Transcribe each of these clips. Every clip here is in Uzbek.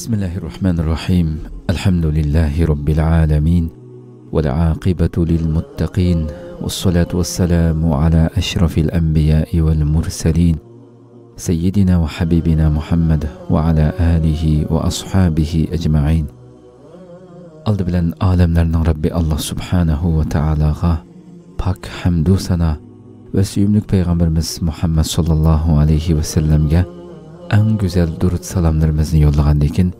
Bismillahirrahmanirrahim. Elhamdülillahi Rabbil alemin. Ve l'aqibatu lil muttaqin. Vessalatu vesselamu ala eşrafil enbiyai vel murselin. Seyyidina ve Habibina Muhammed ve ala alihi ve ashabihi ecma'in. Aldı bilen alemlerinin Rabbi Allah Subhanahu ve Teala'ga pak hamdu sana ve süyümlük Peygamberimiz Muhammed sallallahu aleyhi ve sellem'ge en güzel durut salamlarımızı yollagandikin.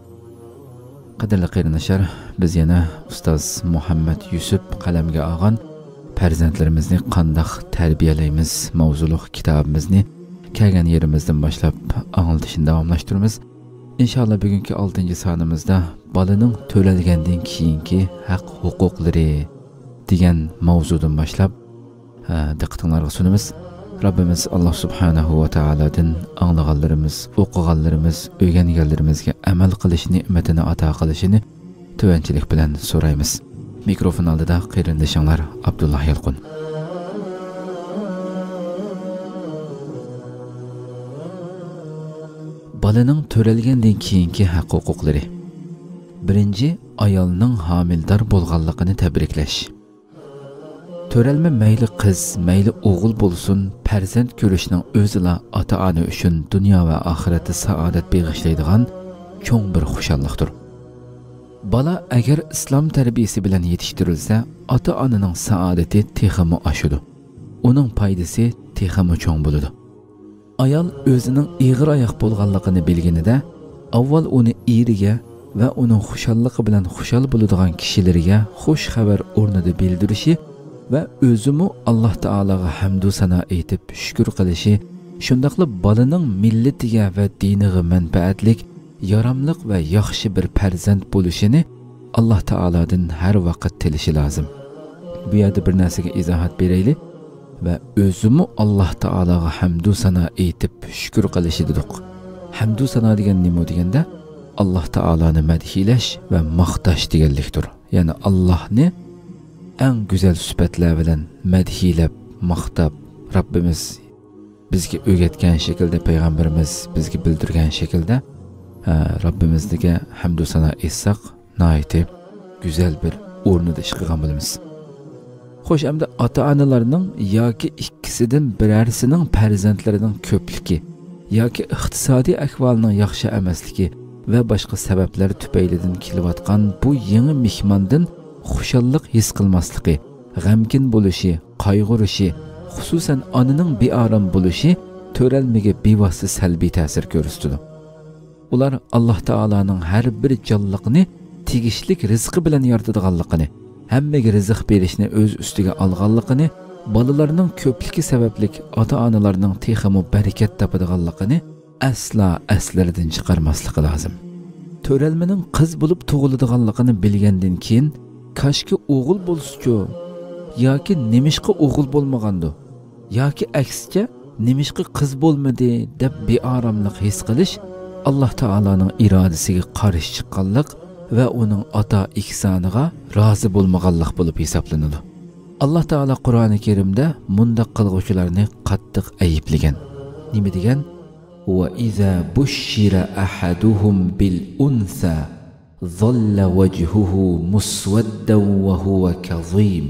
Qadirli qeyrinashar, biz yana Ustaz Muhammed Yusuf qalamga olgan farzandlarimizni qandoq tarbiyalaymiz mavzuluq kitobimizni kelgan yerimizdan boshlab anglitishni davomlashtiramiz. İnşallah bugungi 6. sonimizda bolaning to'lalgandan keyingi haq huquqlari degan mavzudan boshlab diqqatingizga sunamiz. Rabbimiz Allah Subhanahu ve Teala'dan anlaganlarımız, o'qiganlarimiz, o'rganganlarimizga amal qilish ne'matini ato qilishini tovanchilik bilan so'raymiz. Mikrofon oldida qarindoshlar Abdullah Yalqun. Bolaning to'ralgandan keyingi haq-huquqlari. Birinchi, ayolning homildor bo'lganligini tabriklash. Törelme meyli kız, meyli oğul bulsun, perzent görüşünün özüla ata-ana üçün dünya ve ahireti saadet bağışlaydıgan çoğun bir hoşallıqdır. Bala eğer İslam terbiyesi bilen yetiştirilse, ata-ananın saadeti teximi aşıdı. Onun paydası teximi çoğun buludu. Ayal özünün iğir ayak bolğanlığını bilginide, avval onu iriye ve onun hoşallığı bilen hoşal buluduğan kişilerine hoş haber ornadı bildirişi ve özümü Allah Teala'ga hamdu sana eytip şükür qilishi, şundaqlı balaning milletiga ve diniga menfaatlik, yaramliq ve yaxshi bir farzand bo'lishini Allah Teala'dan her vaqt tilishi lazım. Bu yerda bir narsaga izohat berayli ve özümü Allah Teala'ga hamdu sana eytip şükür qilishi dedik. Hamdu sana degan nima deganda Allah Teala'ni madhilash ve maqtash deganlikdir. Yani Allah'ni en güzel sübetler bilen medhilep, maqtab, Rabbimiz bizge öğretken şekilde, Peygamberimiz bizge bildirgen şekilde Rabbimizdeki hamdu sana etsak, naiti güzel bir ornuda iş qilgan bilamiz. Xo'sh, endi ota-onalarning yoki ikkisidan birarisining farzandlarining ko'pligi yoki iqtisodiy ahvolining yaxshi emasligi va boshqa sabablar tufaylidan kelayotgan bu yangi mehmondan xushalliq his qilmasligi, g'amkin bo'lishi, qayg'urishi, xususan onaning bearam bo'lishi to'ralmaga bevosita salbiy ta'sir ko'rsatadi. Ular Alloh taolaning har bir jonliqni tegishlik rizqi bilan yaratadiganligini, hammaga rizq berishni o'z ustiga olganligini, bolalarning ko'pligi sababli ota-onalarning texmi barakat topadiganligini asla aslaridan chiqarmasligi lozim. To'ralmaning qiz bo'lib tug'iladiganligini bilgandan keyin kaşki oğul bolsuçu, yoki nemishqi oğul bolmagandi, yoki aksicha nemishqi qiz bolmadi deb bearamlik his qilish Allah Teala'nın iradesiga qarshi chiqqanlik ve onun ata ihsoniga rozi bo'lmaganlik bo'lib hisoblanadi. Allah Teala Qur'oni Kerimda mundaq qilguvchilarni qattiq ayiblagan. Nima degan? Wa iza bushira ahaduhum bil unsa ظل وجهه مسودا وهو كظيم.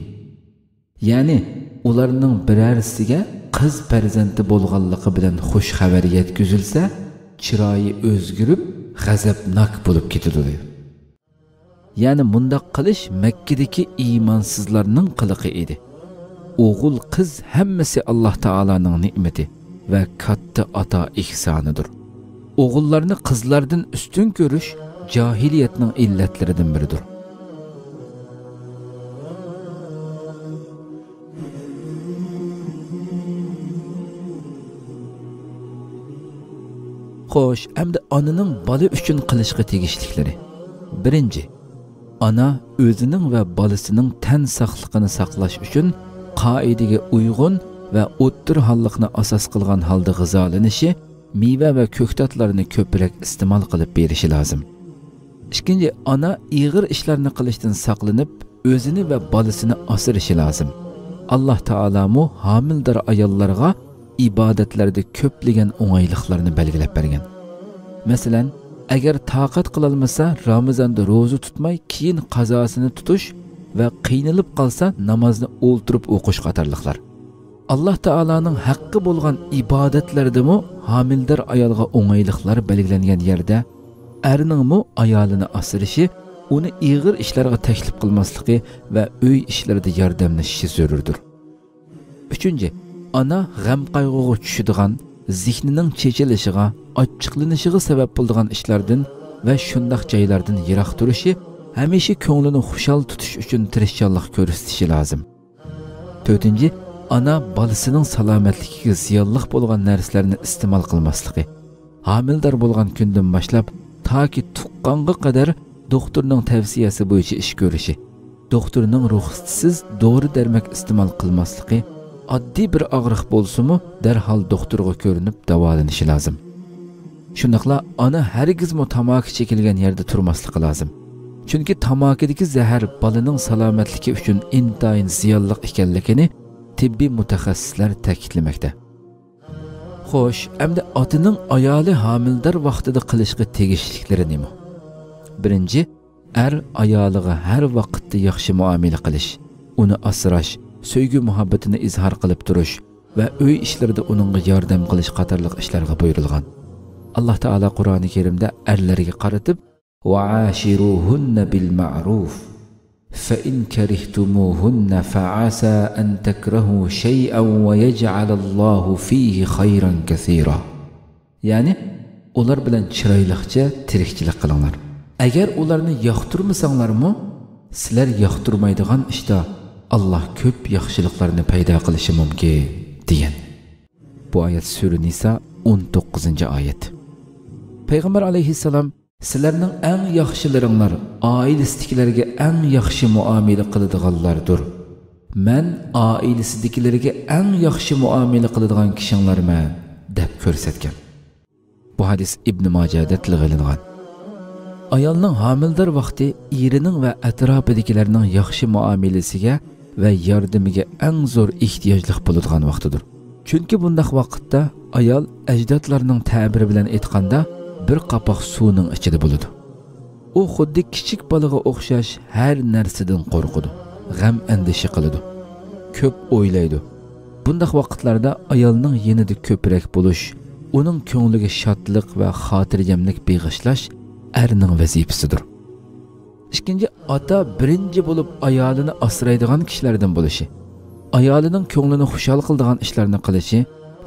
Yani ularning birarisiga qiz farzandi bo'lganligi bilan xush xabar yetkazilsa, chiroyi o'zgarib, g'azabnak bo'lib ketadi. Yani mundaq qilish Makkadagi iymonsizlarning qiliqi edi. O'g'il qiz hammasi Alloh taolaning ne'mati va katta ata ihsonidir. O'g'illarni qizlardan ustun ko'rish cahiliyetinin illetlerinden biridir. Xo'sh, endi onaning bola uchun qilishga tegishliklari. Birinchi, ona o'zining va bolasining tan saqligini saqlash uchun qoidaga uyg'un va o'ttir hollikni asos qilgan holda g'izolanishi, meva va ko'ktatlarni ko'proq iste'mol qilib berishi lozim. İkinci, ana iğir işlerini qilishdan saqlanib, o'zini va bolasini asrashi lozim. Allah Teala mu hamildor ayollarga ibodatlarda ko'plagan o'ng'ayliqlarni belgilab bergan. Masalan, agar taqat qilolmasa Ramazonda ro'za tutmay keyin qazosini tutish va qiynalib qolsa namozni o'ltirib o'qish qatorliqlar. Alloh taolaning haqqi bo'lgan ibodatlardimi homildor ayolga o'ng'ayliqlar belgilangan yerda erningmi ayolini asrishi, uni ig'ir ishlarga taklif qilmasligi va uy ishlarida yordamlashishi zarurdir. 3. Ana g'am qayg'uga tushadigan, zihnining chechilishiga, ochiqlanishiga sabab bo'ladigan ishlardan va shundaq joylardan yiroq turishi, hamisha ko'nglini xushal tutish uchun tirishchanlik ko'rsatishi lozim. 4. Ana bolasining salomatligiga ziyonliq bo'lgan narsalarni iste'mol qilmasligi. Homildor bo'lgan kundan boshlab toki tuqqanga qadar doktorning tavsiyasi bo'yicha ish ko'rishi, doktorning ruxsatisiz dori-darmak iste'mol qilmasligi, oddiy bir og'riq bo'lsa-mu darhol doktorga ko'rinib davolanishi lozim. Shundaqla ona hargizmi tamaki chekilgan yerda turmasligi lozim. Chunki tamakidagi zahar bolaning salomatligi uchun intayin ziyonli ekanligini tibbiy mutaxassislar ta'kidlamoqda. Xo'sh, endi otaning ayoli homildor vaqtida qilishga tegishliklari nima? 1. Er ayoliga har vaqtda yaxshi muomala qilish, uni asrash, sevgi muhabbatini izhor qilib turish va uy ishlarida uningga yordam qilish qatorliq ishlarga buyurilgan. Alloh taolo Qur'oni Karimda erlarga qaratib: "Wa'ashiruhunna bil ma'ruf, fa in karihtumuhunna fa'asa an takrahu shay'an wa yaj'alallohu fihi khayran kaseera." Ya'ni ular bilan chiroyliqcha tirikchilik qilinglar. Agar ularni yoqtirmasanglarmi, sizlar yoqtirmaydigan ishda Alloh ko'p yaxshiliklarni paydo qilishi mumkin degan. Bu oyat Sura Nisa 19-oyat. Payg'ambar alayhissalom sizlarning eng yaxshilaringlar oilasidagilarga eng yaxshi muomala qiladiganlardir. Men oilasidagilarga eng yaxshi muomala qiladigan kishinglarman deb ko'rsatgan. Bu hadis Ibn Majahda tilg'ilingan. Ayolning homildor vaqti erining va atrofidagilarning yaxshi muomalasiga va yordamiga eng zo'r ehtiyojli bo'ladigan vaqtidir. Chunki bundaq vaqtda ayol ajdodlarning ta'biri bilan aytganda bir qapoq suvning ichida bo'ladi. U xuddi kichik bolaga o'xshash har narsadan qo'rqadi, g'am andishi qiladi, ko'p o'ylaydi. Bundaq vaqtlarda ayolning yanida ko'proq bo'lish, uning ko'ngliga shodlik va xotirjamlik beg'ishlash erning vazifasidir. Ikkinchi, ota birinchi bo'lib ayolini asraydigan kishilardan bo'lishi, ayolining ko'nglini xushal qiladigan ishlarni qilishi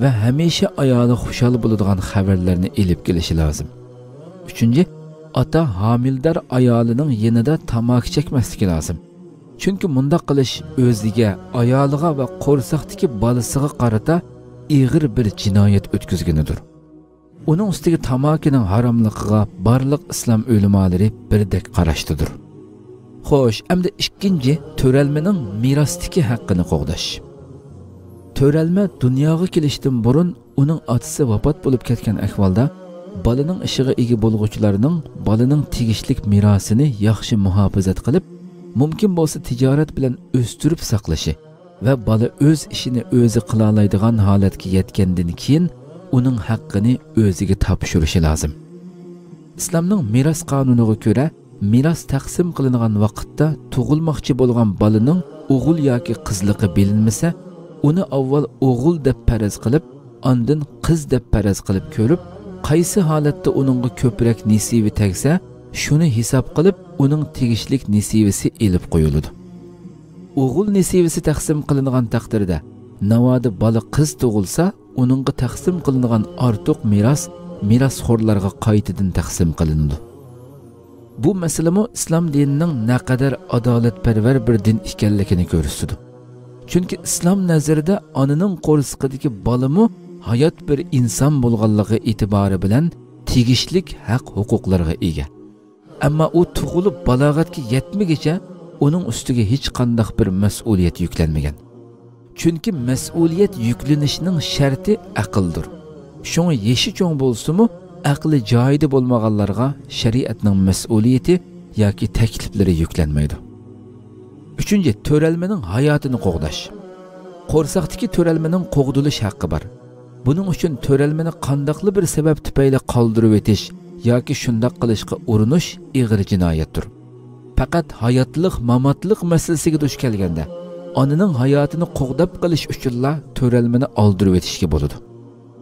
va hamisha ayoli xushal bo'ladigan xabarlarni elib kelishi lozim. 3. Ota homildor ayolining yanida tamaki chekmasligi lozim. Chunki bundaq qilish o'ziga, ayoliga va qo'rsaqdagi bolasiga qarata ig'ir bir jinoyat o'tkazganidir. Uning ustiga tamakining haromligiga barliq islom ulamolari birdek qarashdidir. Xo'sh, endi ikkinchi, to'ralmaning merosdagi haqqini qo'g'dash. To'ralma dunyoga kelishdan burun uning otasi vafot bo'lib ketgan ahvolda bolaning ishiga ega bo'lguvchilarning bolaning tegishlik merosini yaxshi muhofazat qilib, mumkin bo'lsa tijorat bilan o'stirib saqlashi va bola o'z ishini o'zi qila oladigan holatga yetgandan keyin uning haqqini o'ziga topshirishi lozim. Islomning meros qonuniga ko'ra, meros taqsim qilingan vaqtda tug'ilmoqchi bo'lgan bolaning o'g'il yoki qizligi bilinmasa, uni avval o'g'il deb faraz qilib, ondan qiz deb faraz qilib ko'rib, qaysi holatda uningga ko'proq nasibi tegsa, shuni hisob qilib, uning tegishlik nasibasi elib qo'yiladi. O'g'il nasibasi taqsim qilingan taqdirda, navoda bola qiz tug'ilsa, uningga taqsim qilingan ortiq merosxo'rlarga qaytadan taqsim qilinadi. Bu masalamo islom dinining naqadar adolatparvar bir din ekanligini ko'rsatadi. Chunki islom nazarida onaning qo'rsiqidagi bolami hayot bir inson bo'lganligi e'tibori bilan tegishlik haq-huquqlarga ega. Ammo u tug'ilib balog'atga yetmaguncha uning ustiga hech qanday bir mas'uliyat yuklanmagan. Chunki mas'uliyat yuklanishining sharti aqldir. Shunga yeshi cho'ng bo'lsa-mu, aqli joyida bo'lmaganlarga shariatning mas'uliyati yoki takliflari yuklanmaydi. 3. To'ralmaning hayotini qo'g'dash. Qo'rsaqdagi to'ralmaning qo'g'dilish haqqi bor. Buning uchun to'ralmani qandaqli bir sabab tufayli qoldirib o'tish yoki shundoq qilishga urinish ig'ir jinoyatdir. Faqat hayotlik, mamotlik masalasiga duch kelganda onaning hayotini qo'g'dab qilish uchunla to'ralmani oldirib o'tishga bo'ladi.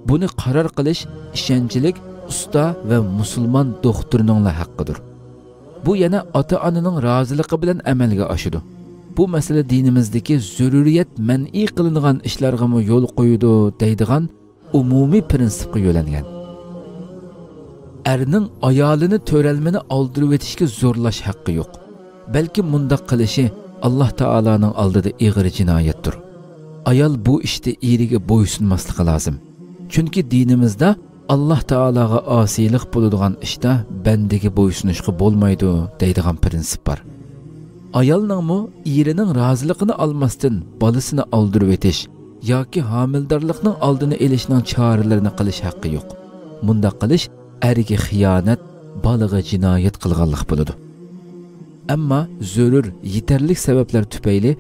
Buni qaror qilish ishonchlik usta va musulmon doktorining haqqidir. Bu yana ota-onaning roziligi bilan amalga oshadi. Bu masala dinimizdagi zaruriyat man'i qilingan ishlarga yo'l qo'yadi deydigan umumiy prinsipga yo'langan. Erning ayolini to'ralmani oldirib o'tishga zo'rlash haqqi yo'q. Balki mundaq qilishi Alloh taolaning oldida ig'ir jinoyatdir. Ayol bu ishda eriga bo'ysunmasligi lozim. Chunki dinimizda Alloh taolaga osiylik bo'ladigan ishda bandaga bo'ysunishga bo'lmaydi deydigan prinsip bor. Ayolningmi erining roziligini olmasdan bolasini oldirib o'tish yoki homildorlikning oldini olishning choralarini qilish haqqi yo'q. Bunda qilish eriga xiyonat, bolaga jinoyat qilganlik bo'ladi. Ammo zarur, yetarlik sabablar tufayli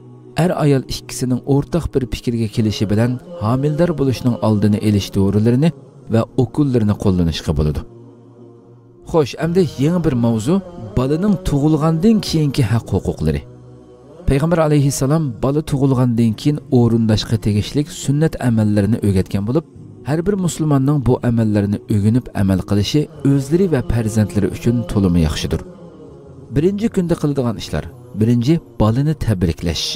ayol ikkisining o'rtaq bir fikrga kelishi bilan homildor bo'lishning oldini olish dorilarini va o'qullarini qo'llanishga bo'ladi. Xo'sh, endi yangi bir mavzu bolaning tug'ilgandan keyingi haq-huquqlari. Payg'ambar alayhissalom bola tug'ilgandan keyin o'rindashga tegishli sunnat amallarini o'rgatgan bo'lib, har bir musulmonning bu amallarini o'rganib amal qilishi o'zlari va farzandlari uchun to'liq yaxshidir. Birinchi kunda qiladigan ishlar. Birinchi, bolani tabriklash.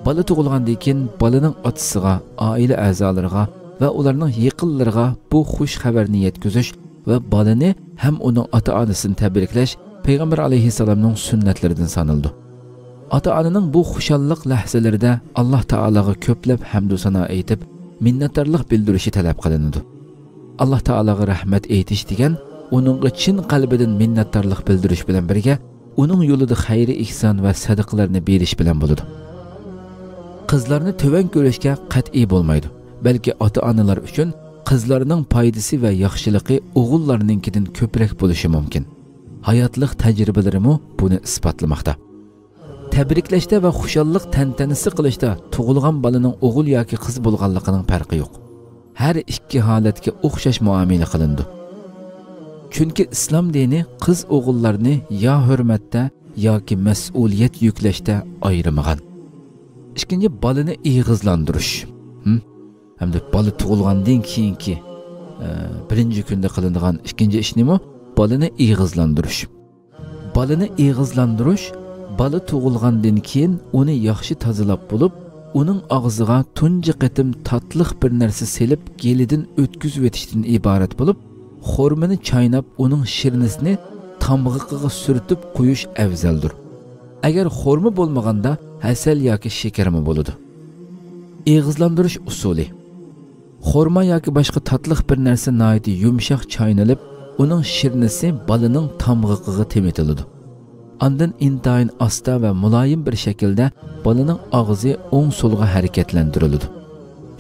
Bola tug'ilgandan keyin bolaning otasiga, oila a'zolariga va ularning yaqinlariga bu xush xabarni yetkazish va bolani ham uning ota-onasini tabriklash Payg'ambar alayhissalomning sunnatlaridan sanaldi. Ota-onaning bu xushallik lahzalarida Alloh taolaga ko'plab hamd va sano aytib, minnatdorlik bildirishi talab qilinadi. Alloh taolaga rahmat aytish degan uningga chin qalbidan minnatdorlik bildirish bilan birga uning yo'lida xayri ihson va sadaqalarni berish bilan bo'ladi. Qizlarni to'van ko'rishga qat'iy bo'lmaydi. Balki ota-onalar uchun qizlarning foydasi va yaxshiligi o'g'illarninkidan ko'proq bo'lishi mumkin. Hayotlik tajribalarimi buni isbotlamoqda. Tabriklashda va xushallik tantanasi qilishda tug'ilgan bolaning o'g'il yoki qiz bo'lganligining farqi yo'q. Har ikki holatga o'xshash muomala qilindi. Chunki islom dini qiz o'g'illarni yo hurmatda yoki mas'uliyat yuklashda ayirmagan. Ikkinchi, bolani ig'izlantirish. Hamda bola tug'ilgandan keyingi birinchi kunda qilinadigan ikkinchi ish nima? Bolani ig'izlantirish. Bolani ig'izlantirish bola tug'ilgandan keyin uni yaxshi tozalab bo'lib, uning og'ziga tunji qitim tatliq bir narsa selib, gelidan o'tkazib o'tishdan iborat bo'lib, xormani chaynab, uning shirnisini tomg'iqiga surtib qo'yish afzaldir. Agar xorma bo'lmaganda asal yoki shakarmi bo'ladi. Ig'izlantirish usuli. Xorma yoki boshqa tatliq bir narsa noyati yumshoq chaynalib, uning shirnisi bolaning tomg'iqiga temetiladi. Ondan intayin asta va muloyim bir shaklda bolaning og'zi o'ng-so'lga harakatlantiriladi.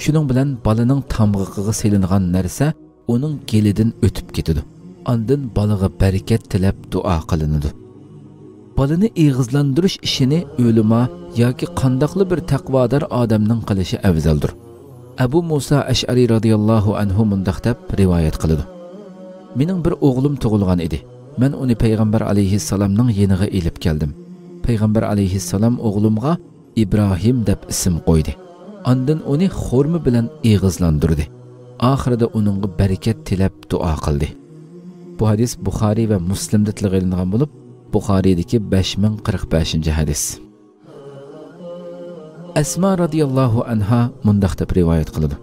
Shuning bilan bolaning tomg'iqiga selingan narsa uning gelidan o'tib ketadi. Ondan bolaga barakat tilab duo qilinadi. Bolani ig'izlantirish ishini o'lima yoki qandoqli bir taqvodor odamning qilishi afzaldir. Abu Musa Ash'ari radhiyallohu anhu mundaq deb rivoyat qiladi. Mening bir o'g'lim tug'ilgan edi. Men uni Payg'ambar alayhissalomning yeniga elib keldim. Payg'ambar alayhissalom o'g'limga Ibrohim deb ism qo'ydi. Ondan uni xorma bilan ig'izlantirdi. Oxirida uningga barakat tilab duo qildi. Bu hadis Buxoriy va Muslimda tilga bo'lib, Buxoriydagi 5045-hadis. Asma radhiyallohu anha mundaq deb rivoyat qiladi.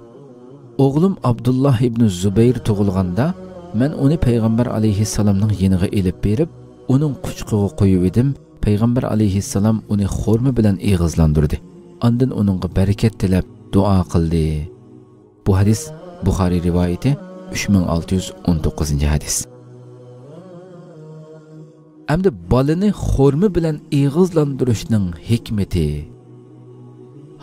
O'g'lim Abdullah ibn Zubayr tug'ilganda men uni Payg'ambar alayhissalomning yeniga elib berib, uning quchqiga qo'yib edim. Payg'ambar alayhissalom uni xorma bilan ig'izlantirdi. Ondan uningga barakat tilab duo qildi. Bu hadis Buxoriy rivoyati 3619-hadis. Endi bolani xorma bilan ig'izlantirishning hikmati.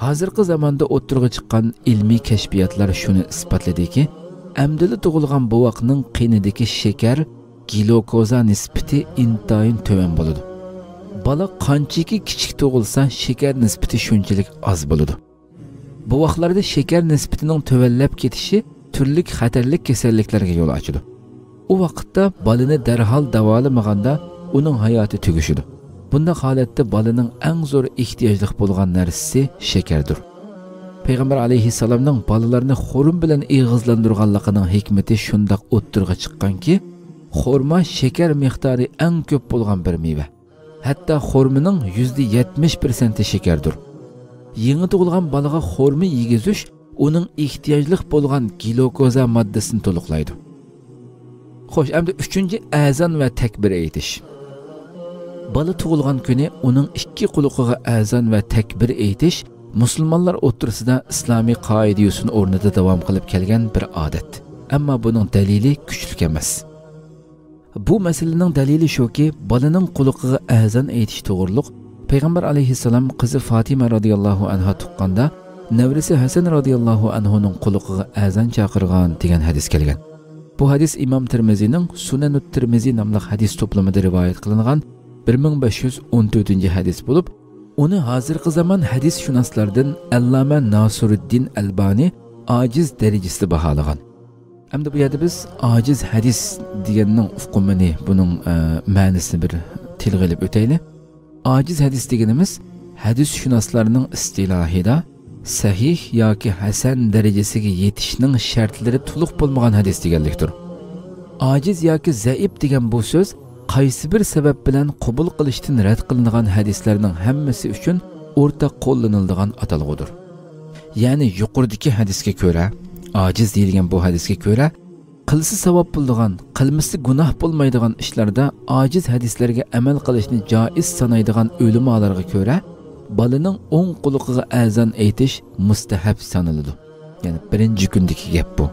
Hozirgi zamonda o'tirg'i chiqqan ilmiy kashfiyotlar shuni isbotladiki, amdili tug'ilgan bovoqning qinidagi shakar glukoza nisbati intayin to'van bo'ladi. Bola qanchaki kichik tug'ilsa, shakar nisbati shunchalik oz bo'ladi. Bovoqlarda shakar nisbatining tovanlab ketishi turli xatarli kasalliklarga yo'l ochadi. o vaqtda balını dərhal davolamaganda uning hayoti tugishidi. Bundaq holatda balaning eng zo'r ehtiyojli bo'lgan narsasi shakardir. Payg'ambar alayhissalomning balalarni xo'rim bilan eg'izlantirganligining hikmati shundoq o'ttirga chiqqanki, xorma shakar miqdori eng ko'p bo'lgan bir meva. Hatto xormining %70% shakardir. Yangi tug'ilgan balaga xorma yegizish uning ehtiyojli bo'lgan glukoza moddasini to'liqlaydi. Xo'sh, endi 3-chi azon va takbir aytish. Bala tug'ilgan kuni uning ikki quloqiga azon va takbir aytish musulmonlar o'rtasida islomiy qoidasini o'rnida davom qilib kelgan bir odat. Ammo buning dalili kuchli emas. Bu masalaning dalili shuki, balaning quloqiga azon aytish to'g'riliq Payg'ambar alayhissalom qizi Fatima radhiyallohu anha tuqqanda nevrisi Hasan radhiyallohu anhuning quloqiga azon chaqirgan degan hadis kelgan. Bu hadis İmam Tirmizining Sunanut Tirmizi nomli hadis to'plamida rivoyat qilingan 1514 hadis bo'lib, uni hozirgi zamon hadis shunoslardan Allama Nasiruddin Albani ojiz darajasida baholagan. Hamda bu yerda biz ojiz hadis deganning ufqumini, buning ma'nosini bir tilga olib o'taylik. Ojiz hadis deganimiz hadis shunoslarning istilohida sahih yoki hasan darajasiga yetishning shartlari to'liq bo'lmagan hadis deganlikdir. Ojiz yoki zaif degan bu so'z qaysi bir sabab bilan qabul qilishdan rad qilingan hadislarning hammasi uchun o'rtaq qo'llaniladigan atalg'udir. Ya'ni yuqoridagi hadisga ko'ra, ojiz deyilgan bu hadisga ko'ra, qilsa savob bo'ladigan, qilmasi gunoh bo'lmaydigan ishlarda ojiz hadislarga amal qilishni joiz sanaydigan ulamolarga ko'ra, balaning o'ng quloqiga azon aytish mustahab sanaladi. Ya'ni birinchi kundagi gap bu.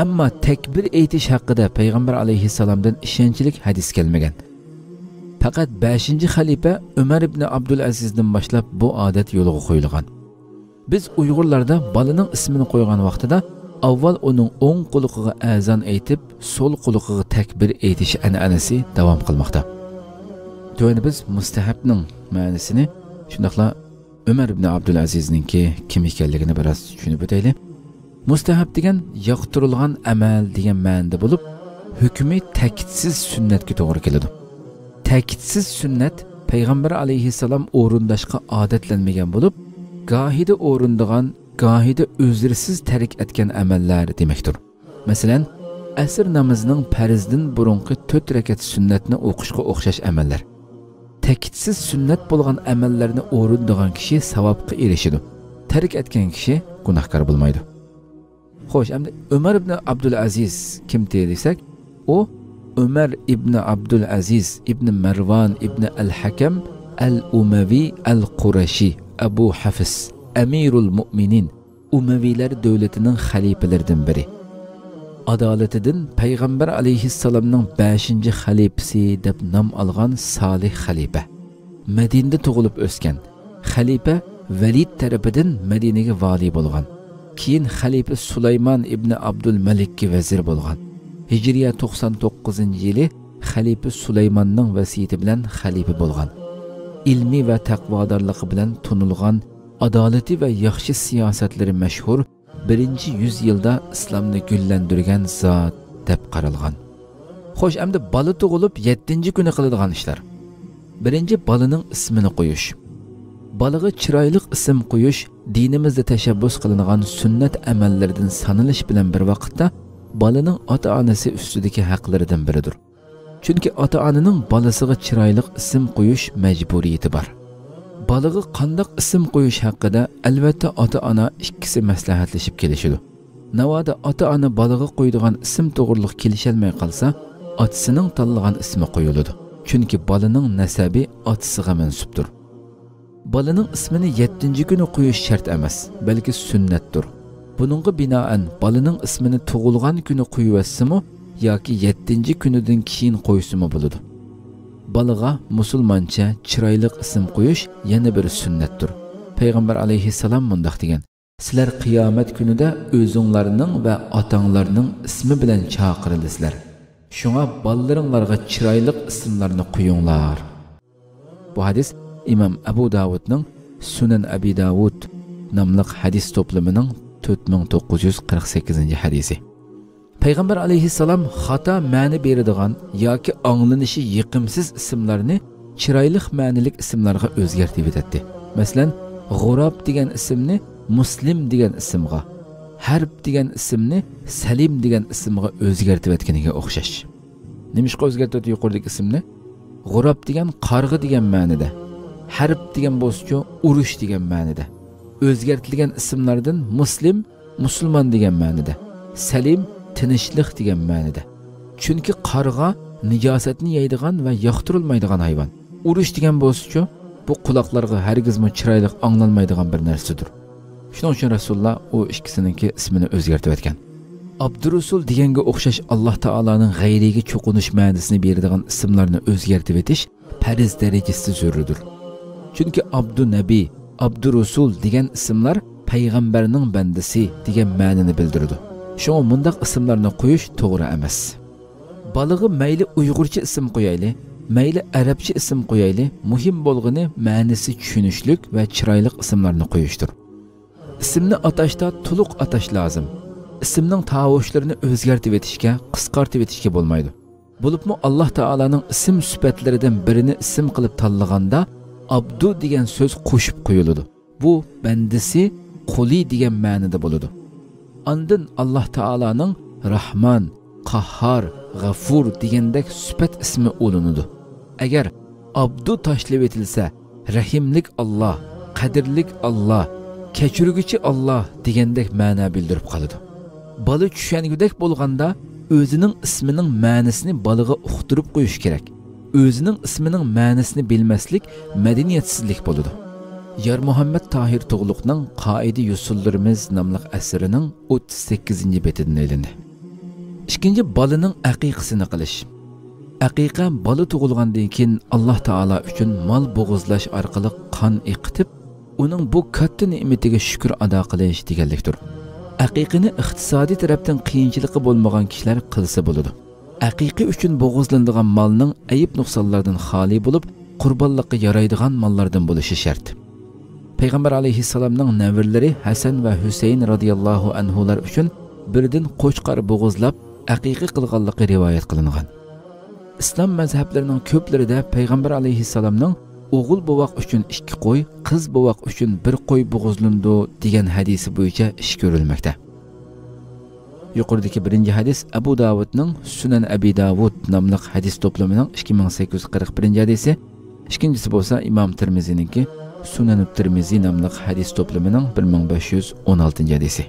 Ammo takbir aytish haqida Payg'ambar alayhissalomdan ishonchlik hadis kelmagan. Faqat 5-xalifa Umar ibn Abdul Azizdan boshlab bu odat yo'lga qo'yilgan. Biz Uyg'urlarda balaning ismini qo'ygan vaqtida avval uning o'ng quloqiga azon aytib, so'l quloqiga takbir aytish an'anasi davom qilmoqda. To'g'ri biz mustahabning ma'nosini shundaqla Umar ibn Abdul Azizninki kim ekanligini biroz tushunib o'taylik. Mustahab degan yoqtirilgan amal degan ma'noda bo'lib, hukmi ta'kidsiz sunnatga to'g'ri keladi. Ta'kidsiz sunnat Payg'ambar alayhissalom o'rindashga odatlanmagan bo'lib, gohida o'rindigan, gohida o'zrisiz tark etgan amallar demakdir. Masalan, asr namozining farzdan burunqi 4 rakat sunnatni o'qishga o'xshash amallar. Ta'kidsiz sunnat bo'lgan amallarni o'rindigan kishi savobga erishadi. Tark etgan kishi gunohkor bo'lmaydi. Xo'sh, endi Umar ibn Abdul Aziz kim desak, o Umar ibn Abdul Aziz ibn Marwan ibn al-Hakam al-Umavi al-Qurashi Abu Hafiz Amirul Mu'minin Umavilar davlatining xalifalaridan biri. Adolatidan Payg'ambar alayhissalomning 5-xalifasi deb nom olgan solih xalifa. Madinada tug'ilib o'sgan. Xalifa Valid tarafidan Madinaga vali bo'lgan. Keyin xalifa Sulaymon ibn Abdul Malikga vazir bo'lgan. Hijriya 99-yili xalifa Sulaymonning vasiyati bilan xalifa bo'lgan. Ilmi va taqvodorligi bilan tunilgan, adolati va yaxshi siyosatlari mashhur 1-yüzyilda islomni gullantirgan zot deb qaralgan. Xo'sh, endi bola tug'ilib 7-kuni qiladigan ishlar. Birinchi, bolaning ismini qo'yish. Balaga chiroyli ism qo'yish dinimizda tashabbus qilingan sunnat amallaridan sanalish bilan bir vaqtda balaning ota-onasi ustidagi haqlaridan biridir. Chunki ota-onaning balasiga chiroyli ism qo'yish majburiyati bor. Balaga qanday ism qo'yish haqida albatta ota-ona ikkisi maslahatlashib kelishadi. Navoda ota-ona balaga qo'yadigan ism to'g'riliq kelisholmay qolsa, otasining tanlagan ismi qo'yiladi. Chunki balaning nasabi otasiga mansubdir. Balaning ismini 7-kuni qo'yish shart emas, balki sunnatdir. Buningga binoan balaning ismini tug'ilgan kuni qo'yivatsimi yoki 7-kunidan keyin qo'ysimi bo'ladi. Balaga musulmoncha chiroyli ism qo'yish yana bir sunnatdir. Payg'ambar alayhissalom mundaq degan: "Sizlar qiyomat kunida o'zinglarning va otanglarning ismi bilan chaqirilisizlar. Shunga bolalaringlarga chiroyli ismlarni qo'yinglar." Bu hadis İmam Abu Davudning Sunan Abi Davud nomli hadis to'plamining 4948-hadisi. Payg'ambar alayhissalom xato ma'ni beradigan yoki anglanishi yiqimsiz ismlarni chiroyli ma'nilik ismlarga o'zgartib etdi. Masalan, G'urob degan ismni Muslim degan ismga, Harb degan ismni Salim degan ismga o'zgartib etganiga o'xshash. Nimishqa o'zgartirdi yuqoridagi ismni? G'urob degan qarg'i degan ma'noda, Harb degan bo'lsa urush degan ma'noda. O'zgartirilgan ismlardan Muslim musulmon degan ma'noda, Salim tinchlik degan ma'noda. Chunki qarg'a nijosatni yeydigan va yoqtirilmaydigan hayvon. Urush degan bo'lsa bu quloqlarga hargizmi chiroyli anglanmaydigan bir narsadir. Shuning uchun Rasululloh o ikkisiningki ismini o'zgartirib etgan. Abdurusul deganga o'xshash Alloh taolaning g'ayriga cho'qinish ma'nosini beradigan ismlarni o'zgartirib etish farz darajasida zarurdir. Chunki Abdu Nabi, Abdurusul degan ismlar payg'ambarning bandasi degan ma'noni bildiradi. Shunga mundaq ismlarni qo'yish to'g'ri emas. Balig'i mayli Uyg'urcha ism qo'yayli, mayli Arabcha ism qo'yayli, muhim bo'lgani ma'nisi tushunishlik va chiroyli ismlarni qo'yishdir. İsimni atashda to'liq atash lozim. İsimning tavushlarini o'zgartirib etishga, qisqartirib etishga bo'lmaydi. Bo'libmi Alloh taolaning ism sifatlaridan birini ism qilib tanlaganda Abdu degan so'z qo'shib qo'yiladi. Bu bandisi, quli degan ma'noda bo'ladi. Ondan Alloh taolaning Rahman, Qahhar, G'afur degandek sifat ismi olinadi. Agar Abdu tashlab etilsa, Rahimlik Alloh, Qadirlik Alloh, Kechirguchi Alloh degandek ma'no bildirib qoladi. Bola tushangudek bo'lganda o'zining ismining ma'nosini bolaga uqtirib qo'yish kerak. O'zining ismining ma'nosini bilmaslik madaniyatsizlik bo'ladi. Yar Muhammad Tahir Tug'luqning Qoida Yusullarimiz nomli asrining 38-betidan elindi. Ikkinchi bolaning aqiqasini qilish. Aqiqa bola tug'ilgandan keyin Alloh taolo uchun mol bo'g'izlash orqali qon eqitib, uning bu katta ne'matiga shukr ado qilish deganlikdir. Aqiqani iqtisodiy tarafdan qiyinchiligi bo'lmagan kishilar qilsa bo'ladi. Aqiqa uchun bo'g'izlanadigan molning ayib nuqsonlardan xoli bo'lib, qurbonlikqa yaraydigan mollardan bo'lishi shart. Payg'ambar alayhissalomning navirlari Hasan va Husayn radhiyallohu anhular uchun birdan qo'chqar bo'g'izlab aqiqa qilganligi rivoyat qilingan. İslam mazhablarining ko'plarida Payg'ambar alayhissalomning o'g'il bovoq uchun 2 qo'y, qiz bovoq uchun 1 qo'y bo'g'izlandi degan hadisi bo'yicha ish ko'rilmoqda. Yuqoridagi birinchi hadis Abu Davudning Sunan Abi Davud nomli hadis to'plamining 2841 hadisi, ikkinchisi bo'lsa Imom Tirmizininki Sunan Tirmizi nomli hadis to'plamining 1516 hadisi.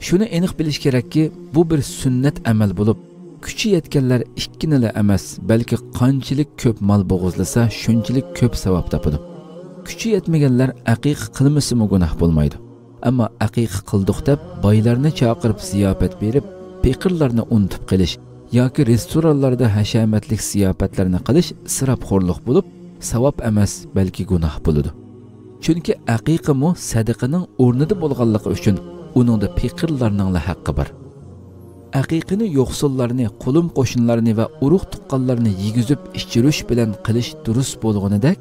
Shuni aniq bilish kerakki, bu bir sunnat amal bo'lib, kuchi yetganlar ikkinala emas, balki qanchalik ko'p mol bo'g'izlasa, shunchalik ko'p savob topadi. Kuchi yetmaganlar aqiqa qilmasa gunoh bo'lmaydi. Ammo aqiqa qildik deb boylarni chaqirib ziyofat berib, peqirlarni unutib qilish yoki restoranlarda hashamatlik ziyofatlarni qilish isrofxo'rlik bo'lib, savob emas, balki gunoh bo'ladi. Chunki aqiqa mu sadaqaning o'rnida bo'lganligi uchun uningda peqirlarning haqqi bor. Aqiqini yo'qsullarni, qo'lim qo'shinlarni va urug' tuqqanlarni yegizib ichirish bilan qilish durust bo'lganidek,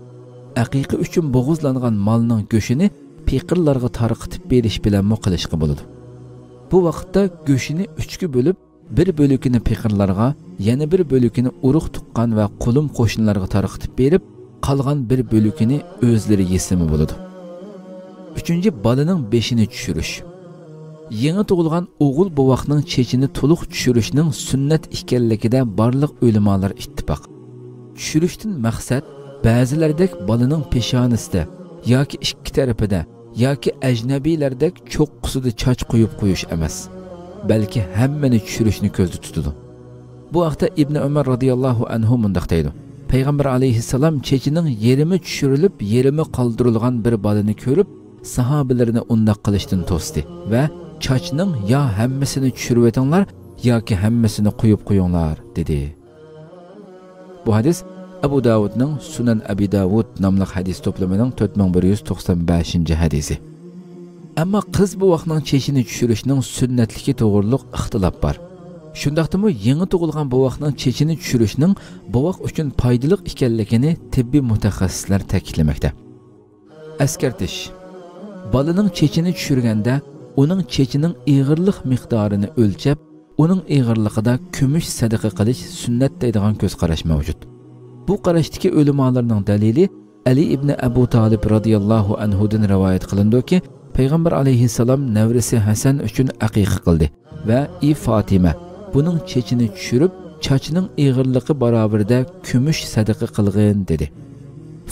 aqiqa uchun bo'g'izlangan molning go'shini peqirlarga tarqitib berish bilan qilishga bo'ladi. Bu vaqtda go'shini 3 ga bo'lib, bir bo'lakini peqirlarga, yana bir bo'lakini urug' tuqqan va qo'lim qo'shinlarga tarqitib berib, qolgan bir bo'lakini o'zlari yesimi bo'ladi. 3-chi bolaning beshini tushirish. Yangi tug'ilgan o'g'il bovoqning chechini to'liq tushirishning sunnat ekanligida barliq ulamolar ittifoq. Tushirishdan maqsad ba'zilardek bolaning peshonasida yoki ikki tarafida yoki ajnabiylardek cho'qqisida choch qo'yib qo'yish emas, balki hammani tushirishni ko'zda tutadi. Bu vaqtda Ibn Umar radhiyallohu anhu mundaq deydi: Payg'ambar alayhissalom chechining yerimi tushirilib, yerimi qoldirilgan bir bolani ko'rib, sahobalarni undaq qilishdan to'sdi va chochning yo hammasini tushirib etinglar yoki hammasini qo'yib qo'yinglar dedi. Bu hadis Abu Davudning Sunan Abi Davud nomli hadis to'plamining 4195 hadisi. Ammo qiz bovoqning chechini tushirishning sunnatligi to'g'riliq ixtilof bor. Shundaqdimi yangi tug'ilgan bovoqning chechini tushirishning bovoq uchun foydali ekanligini tibbiy mutaxassislar ta'kidlamoqda. Askartish: bolaning chechini tushirganda uning chechining ig'irlik miqdorini o'lchab, uning ig'irligida kumush sadaqa qilish sunnat deydigan ko'z qarash mavjud. Bu qarashdagi ulamolarning dalili Ali ibn Abu Talib radhiyallohu anhudan rivoyat qilindiki, Payg'ambar alayhissalom nevrisi Hasan uchun aqiqa qildi va Fatima buning chechini tushirib, chachining ig'irligi barobarida kumush sadaqa qilgin dedi.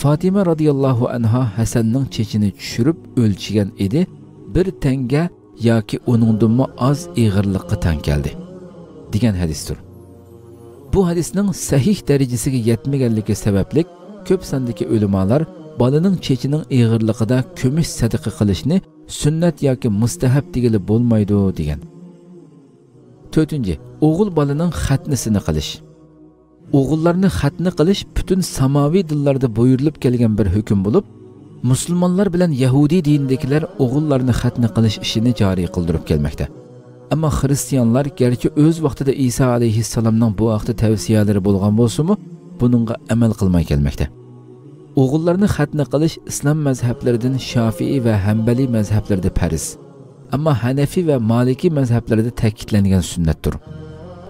Fatima radhiyallohu anha Hasanning chechini tushirib o'lchigan edi, bir tanga yoki uningdanmi oz ig'irlikqa tang keldi degan hadisdir. Bu hadisning sahih darajasiga yetmaganligi sababli ko'p sondagi ulamolar bolaning chechining ig'irligida kumush sadaqa qilishni sunnat yoki mustahab degili bo'lmaydi degan. 4. O'g'il bolaning xatnisini qilish. O'g'illarni xatni qilish butun samoviy dillarda buyurilib kelgan bir hukm bo'lib, musulmonlar bilan Yahudiy dindagilar o'g'illarni xatni qilish ishini joriy qildirib kelmoqda. Ammo xristianlar garchi o'z vaqtida Isa alayhissalomning bu vaqtda tavsiyalari bo'lgan bo'lsa-mu, buningga amal qilmay kelmoqda. O'g'illarni xatni qilish islom mazhablaridan Shafi'i va Hanbali mazhablarida farz. Ammo Hanafi va Maliki mazhablarida ta'kidlangan sunnatdir.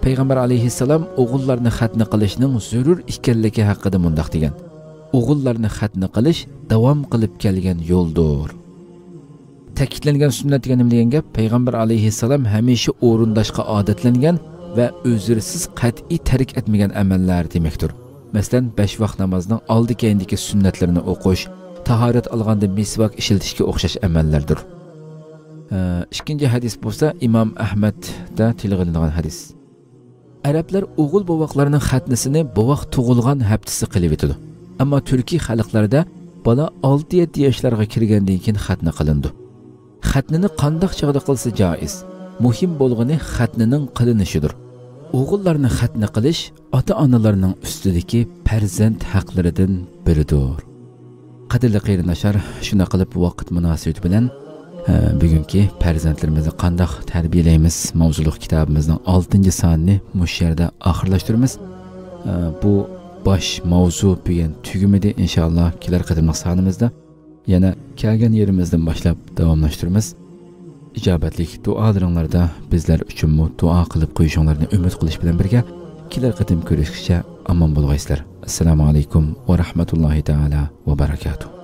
Payg'ambar alayhissalom o'g'illarni xatni qilishning zarur ekanligi haqida mundaq degan. O'g'illarni xatni qilish davom qilib kelgan yo'ldir. Ta'kidlangan sunnat deganim degan gap Payg'ambar alayhissalom hamisha o'rindashga odatlangan va o'zirsiz qat'iy tark etmagan amallar demakdir. Masalan, 5 vaqt namozning oldi keyindagi sunnatlarini o'qish, tahorat olganda misvak ishlatishga o'xshash amallardir. Ikkinchi hadis bo'lsa Imom Ahmadda tilg'ilingan hadis. Arablar o'g'il bovoqlarining xatnisini bovoq tug'ilgan haftasi qilib etadi. Ammo turkiy xalqlarda bola 6-7 yoshlarga kirgandan keyin xatni qilindi. Xatnini qandoq chog'da qilsa joiz. Muhim bo'lgani xatnining qilinishidir. O'g'illarni xatni qilish ota-onalarning ustidagi farzand haqlaridan biridir. Qadrli qarindoshlar, shuna qilib vaqt munosabati bilan bugungi farzandlarimizni qandoq tarbiyalaymiz mavzuliq kitobimizning 6-sonini mush yerda oxirlashtiramiz. Bu bosh mavzu bugun tugimidi, inshaalloh kelar qadimliq sonimizda yana kelgan yerimizdan boshlab davomlashtiramiz. İcabətli dualaringlarda bizlar uchun duo qilib qo'yishinglarni umid qilish bilan birga kelar qatim ko'rishgacha omon bo'lg'aysizlar. Assalomu alaykum va rahmatullohi taala va barakatuh.